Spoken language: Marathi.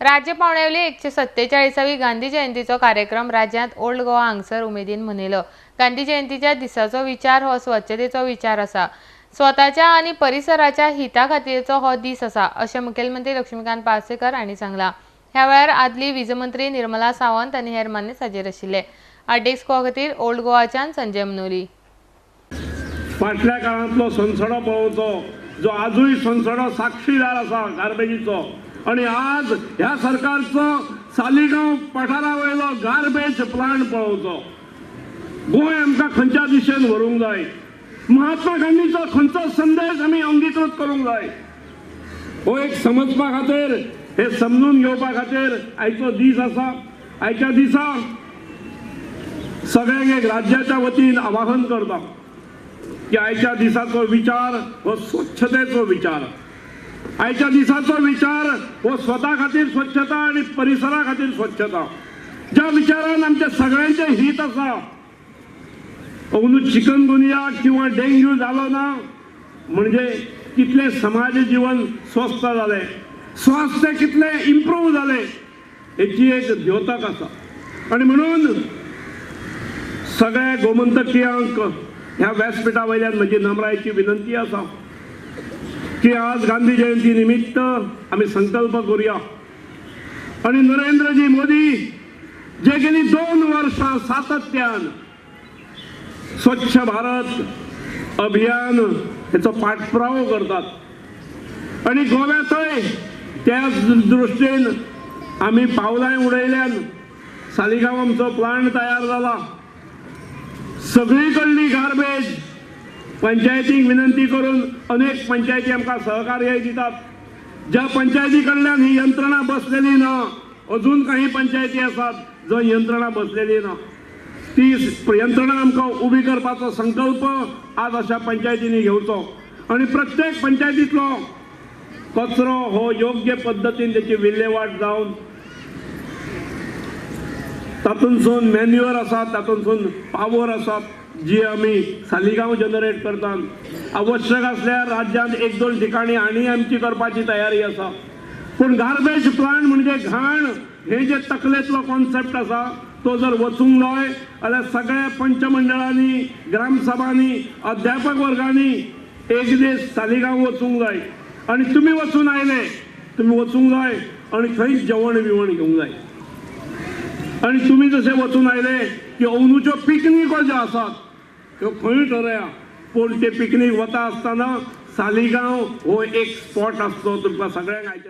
राज्य पावणेवली 147वी गांधी जयंतीचो कार्यक्रम राज्यात ओल्ड गोवा हांगसर उमेदीन मनयलो। गांधी जयंतीच्या दिसाचो विचार हो स्वच्छतेचो विचार आसा। स्वताच्या आणि परिसराच्या हिता खातीरचो हो दीस आसा अशें मुखेलमंत्री लक्ष्मीकांत पार्सेकर हांणी सांगला। ह्या वेळार आदली वीजमंत्री निर्मला सावंत आनी हेर मान्य हाजीर आशिल्ले। आर्डेक्सको खातीर ओल्ड गोवाच्यान संजय मनोली। फाटल्या काळांतलो संसडो पळोवचो जो आजूय संसडो साक्षीदार आसा गार्बेजीचो आणि आज ह्या सरकारचो सालिगांव पठारा वयलो गार्बेज प्लांट पळोवचो। गोंय आमकां खंयच्या दिशेन व्हरूंक जाय, महात्मा गांधीचो खंयचो संदेश आमी अंगीकृत करूंक जाय हो एक समजपा खातीर, हे समजून घेवपा खातीर आयचो दीस आसा। आयच्या दिसा सगळ्यांक एक राज्याच्या वतीन आवाहन करता की आयच्या दिसाचो विचार हो स्वच्छतेचो विचार, आयच्या दिसाचो विचार हो स्वता खातीर स्वच्छता आणि परिसरा खातीर स्वच्छता। ज्या विचारान आमच्या सगळ्यांचे हित आसा, अंदू चिकनगुनिया किंवा डेंग्यू जालो ना म्हणजे कितले समाज जीवन स्वस्थ जाले, स्वास्थ्य कितले इम्प्रूव जाले हेची एक द्योतक आसा। आणि म्हणून सगळ्या गोमंतकीयांक ह्या व्यासपीठा वयल्यान म्हजी नम्रायेची विनंती आसा की आज गांधी जयंती निमित्त आम्ही संकल्प करूया आणि नरेंद्रजी मोदी जे गेली 2 वर्षां सातत्यान स्वच्छ भारत अभियान हेचो पाठपुरावो करतात आणि गोव्यातय त्याच दृश्टीन आम्ही पावलां उडयल्यान सालिगांव आमचो प्लांट तयार जाला। सगळीकडली गार्बेज पंचायतीक विनंती करून अनेक पंचायती आमकां सहकार्य दितात। ज्या पंचायती कडल्यान ही यंत्रणा बसलेली ना, अजून काही पंचायती आसात जो यंत्रणा बसलेली ना, ती यंत्रणा आमकां उबी करपाचो संकल्प आज अशा पंचायतींनी घेवचो आणि प्रत्येक पंचायतीतलो कचरो हो योग्य पद्धतीन त्याची विल्हेवाट जावन तातूंतसून मॅन्युअर आसात, तातूंतसून पावर आसात जी आमी सालिगांव जनरेट करतात। आवश्यक असल्यार राज्यांत 1-2 ठिकाणी आनी आमची करपाची तयारी आसा, पण गार्बेज प्लांट म्हणजे घाण हे जे तकलेतलो कॉन्सेप्ट आसा तो जर वचूंक जाय जाल्यार सगळ्या पंचमंडळांनी, ग्रामसभांनी, अध्यापक वर्गांनी एक दीस सालिगांव वचूंक जाय आणि तुम्ही वचून आयले, तुम्ही वचूंक जाय आणि थंय जेवण बिवण घेवंक जाय। आणि तुम्ही जसे वचून आयले की अंदूच्यो पिकनिको ज्यो आसात त्यो खंय ठरया, पण ते पिकनीक वता आसतना सालिगांव हो एक स्पॉट आसतो तुमकां सगळ्यांक आयच्या